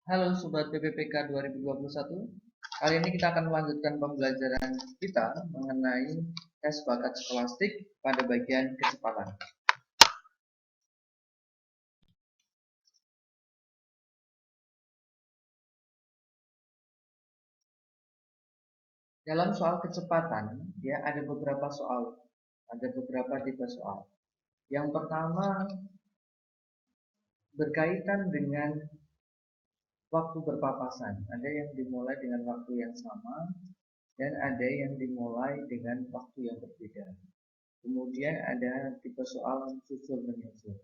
Halo Sobat PPPK 2021. Kali ini kita akan melanjutkan pembelajaran kita mengenai tes bakat skolastik pada bagian kecepatan. Dalam soal kecepatan, ya ada beberapa tipe soal. Yang pertama berkaitan dengan waktu berpapasan. Ada yang dimulai dengan waktu yang sama dan ada yang dimulai dengan waktu yang berbeda. Kemudian ada tipe soal susul menyusul,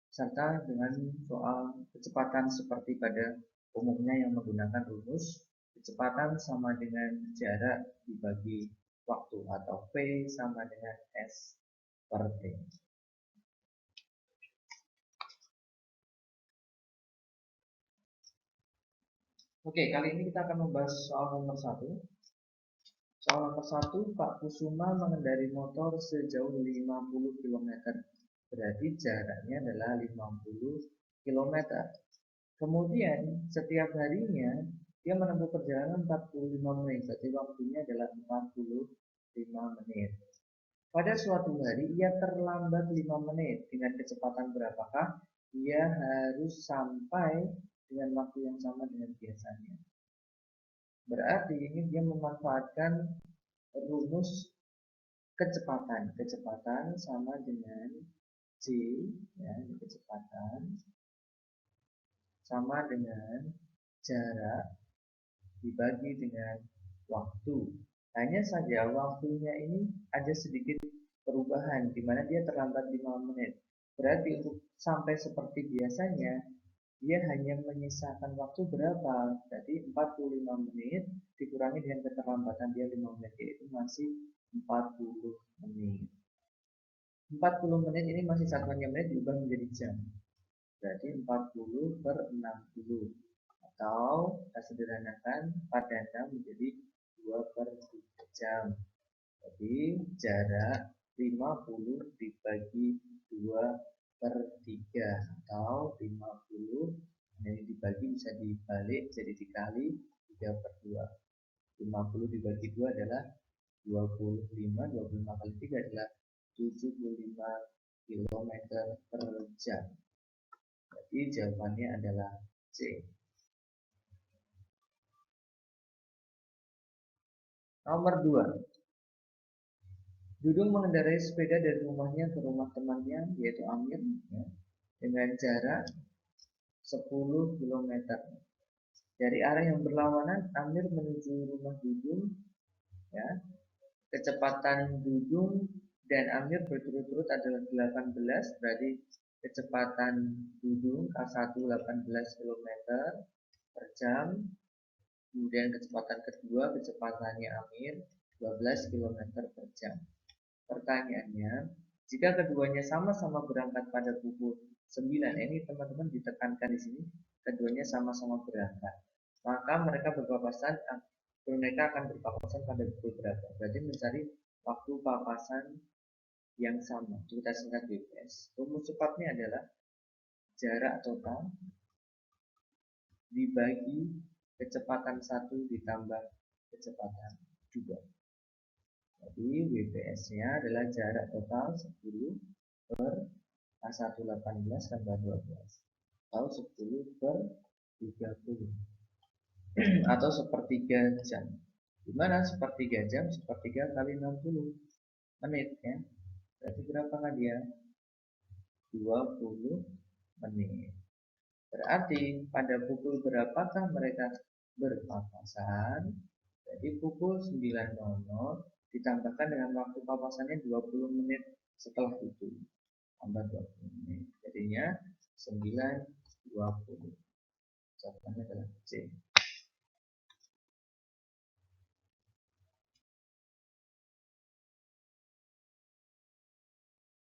serta dengan soal kecepatan seperti pada umumnya yang menggunakan rumus kecepatan sama dengan jarak dibagi waktu atau V sama dengan S per T. Oke, kali ini kita akan membahas soal nomor 1. Soal nomor 1, Pak Kusuma mengendarai motor sejauh 50 km. Berarti jaraknya adalah 50 km. Kemudian setiap harinya dia menempuh perjalanan 45 menit. Berarti waktunya adalah 45 menit. Pada suatu hari ia terlambat 5 menit. Dengan kecepatan berapakah ia harus sampai dengan waktu yang sama dengan biasanya? Berarti ini dia memanfaatkan rumus kecepatan. Kecepatan sama dengan C, ya, kecepatan sama dengan jarak dibagi dengan waktu. Hanya saja waktunya ini ada sedikit perubahan, di mana dia terlambat 5 menit. Berarti untuk sampai seperti biasanya, dia hanya menyisakan waktu berapa? Berarti 45 menit dikurangi dengan keterlambatan dia 5 menit, yaitu masih 40 menit. 40 menit ini masih satuannya menit diubah menjadi jam. Berarti 40 per 60. Atau kita sederhanakan 4 menjadi 2 per 3 jam. Jadi jarak 50 dibagi 2 per 3 atau 50 ini dibagi bisa dibalik jadi dikali 3 per 2. 50 dibagi 2 adalah 25. 25 kali 3 adalah 75 km per jam. Jadi jawabannya adalah C. Nomor 2. Dudung mengendarai sepeda dari rumahnya ke rumah temannya yaitu Amir, ya, dengan jarak 10 km. Dari arah yang berlawanan Amir menuju rumah Dudung, ya. Kecepatan Dudung dan Amir berturut-turut adalah 18, berarti kecepatan Dudung K1 18 km per jam. Kemudian kecepatan kedua, kecepatannya Amir 12 km per jam. Pertanyaannya, jika keduanya sama-sama berangkat pada pukul 9, ini teman-teman ditekankan di sini, keduanya sama-sama berangkat, maka mereka akan berpapasan pada pukul berapa? Berarti mencari waktu papasan yang sama. Kita singkat WPS. Rumus cepatnya adalah jarak total dibagi kecepatan 1 ditambah kecepatan 2. Jadi WPS-nya adalah jarak total 10 per A1 18 tambah 12 atau 10 per 30 atau sepertiga jam. Dimana sepertiga jam? Sepertiga kali 60 menit, ya. Berarti berapa kan dia? 20 menit. Berarti pada pukul berapakah mereka berpapasan? Jadi pukul 9.00 ditambahkan dengan waktu papasannya 20 menit setelah itu. Tambah 20 menit. Jadinya 9.20. Jawabannya adalah C.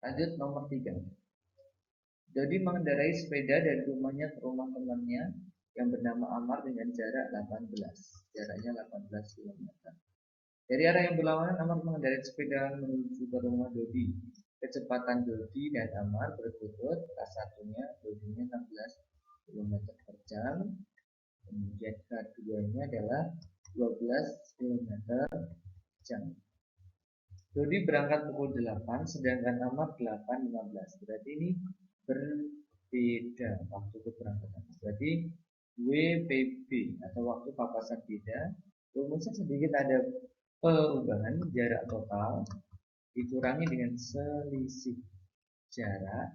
Lanjut nomor 3. Dodi mengendarai sepeda dari rumahnya ke rumah temannya yang bernama Amar dengan jarak 18. Jaraknya 18 km. Dari arah yang berlawanan Amar mengendarai sepeda menuju ke rumah Dodi. Kecepatan Dodi dan Amar berturut, K1-nya Dodinya 16 km per jam. Kemudian K2-nya adalah 12 km jam. Dodi berangkat pukul 8, sedangkan Ahmad 8.15. Berarti ini berbeda waktu keberangkatan. Berarti WPB atau waktu papasan beda. Rumusnya sedikit ada perubahan jarak total dikurangi dengan selisih jarak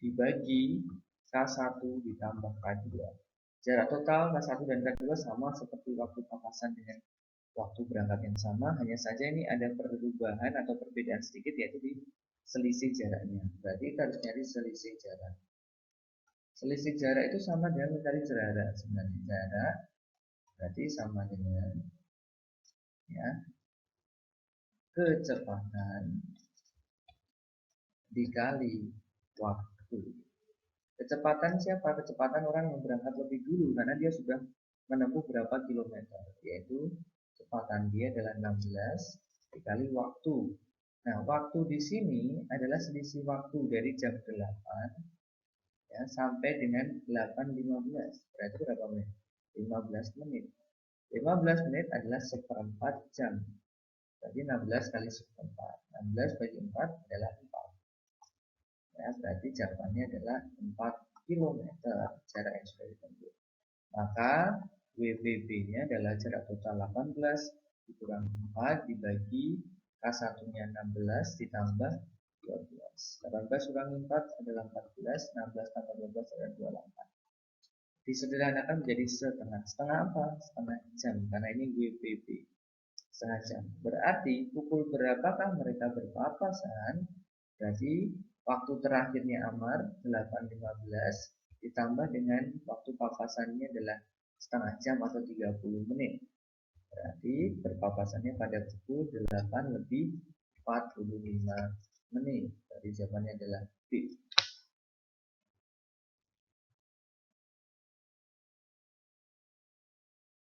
dibagi K1 ditambah K2. Jarak total K1 dan K2 sama seperti waktu papasan dengan waktu berangkat yang sama, hanya saja ini ada perubahan atau perbedaan sedikit, yaitu di selisih jaraknya. Berarti kita harus cari selisih jarak. Selisih jarak itu sama dengan mencari jarak sebenarnya. Jarak berarti sama dengan ya kecepatan dikali waktu. Kecepatan siapa? Kecepatan orang yang berangkat lebih dulu karena dia sudah menempuh berapa kilometer, yaitu kecepatan dia adalah 16 dikali waktu. Nah, waktu di sini adalah selisih waktu dari jam 8 ya, sampai dengan 8.15. Berarti berapa menit? 15 menit. 15 menit adalah seperempat jam. Berarti 16 kali seperempat. 16 bagi 4 adalah 4. Ya, berarti jawabannya adalah 4 km jarak yang sudah ditempuh. Maka WPB-nya adalah jarak total 18 dikurang 4 dibagi K1-nya 16 ditambah 12. 18 kurang 4 adalah 14, 16 tambah 12 adalah 28. Disederhanakan menjadi setengah. Setengah apa? Setengah jam, karena ini WPB. Setengah jam. Berarti pukul berapakah mereka berpapasan? Berarti waktu terakhirnya Amar 8.15 ditambah dengan waktu papasannya adalah setengah jam atau 30 menit. Berarti berpapasannya pada pukul 8 lebih 45 menit. Jadi jawabannya adalah B.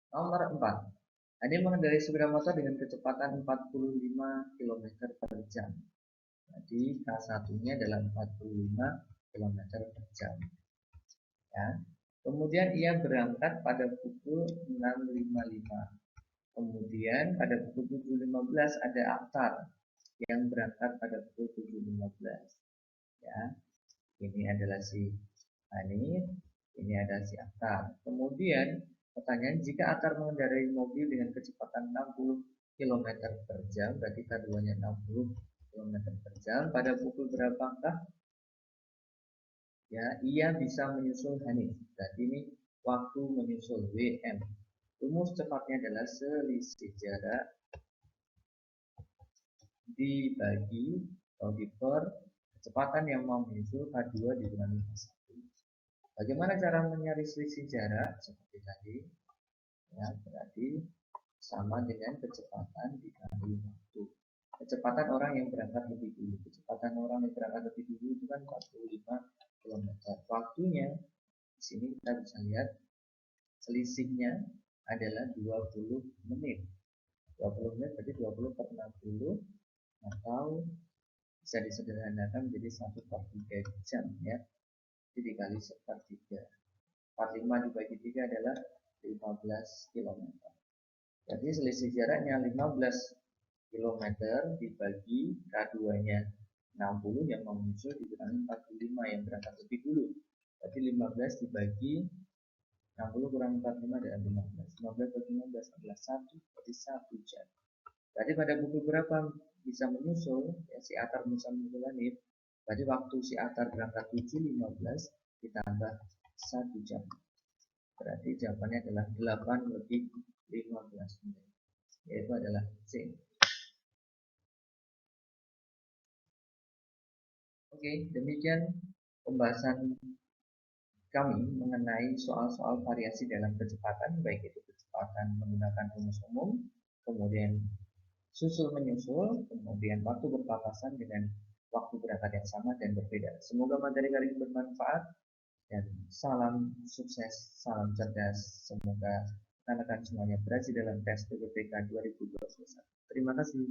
Nomor 4. Ade mengendarai sepeda motor dengan kecepatan 45 km per jam. Jadi K1-nya adalah 45 km per jam. Ya. Kemudian ia berangkat pada pukul 6.55. Kemudian pada pukul 7.15 ada Akhtar yang berangkat pada pukul 7.15. Ya. Ini adalah si Hanif, ini adalah si Akhtar. Kemudian pertanyaan, jika Akhtar mengendarai mobil dengan kecepatan 60 km per jam, berarti K2-nya 60 km per jam, pada pukul berapakah ya ia bisa menyusul Hanif? Berarti ini waktu menyusul WM. Rumus cepatnya adalah selisih jarak dibagi atau diper kecepatan yang mau menyusul K2 dikurangi K1. Bagaimana cara mencari selisih jarak? Seperti tadi, ya, berarti sama dengan kecepatan dikali waktu. Kecepatan orang yang berangkat lebih dulu. Kecepatan orang yang berangkat lebih dulu itu kan 45 km. Waktunya di sini kita bisa lihat selisihnya adalah 20 menit. 20 menit berarti 20 per 60 atau bisa disederhanakan menjadi 1/3 jam ya. Jadi dikali 1/3. 45 dibagi 3 adalah 15 km. Jadi selisih jaraknya 15 km dibagi K2-nya 60 yang mau menyusul dikurangi 45 yang berangkat lebih dulu. Berarti 15 dibagi 60 kurang 45 adalah 15. 15 bagi 15 adalah 1, berarti 1 jam. Berarti pada pukul berapa bisa menyusul ya, si Akhtar bisa menyusul Hanif? Berarti waktu si Akhtar berangkat 7.15 ditambah 1 jam. Berarti jawabannya adalah 8 lebih 15 menit. Yaitu adalah C. Oke, demikian pembahasan kami mengenai soal-soal variasi dalam kecepatan, baik itu kecepatan menggunakan rumus umum, kemudian susul menyusul, kemudian waktu berpapasan dengan waktu berangkat yang sama dan berbeda. Semoga materi kali ini bermanfaat dan salam sukses, salam cerdas. Semoga rekan-rekan semuanya berhasil dalam tes PPPK 2021. Terima kasih.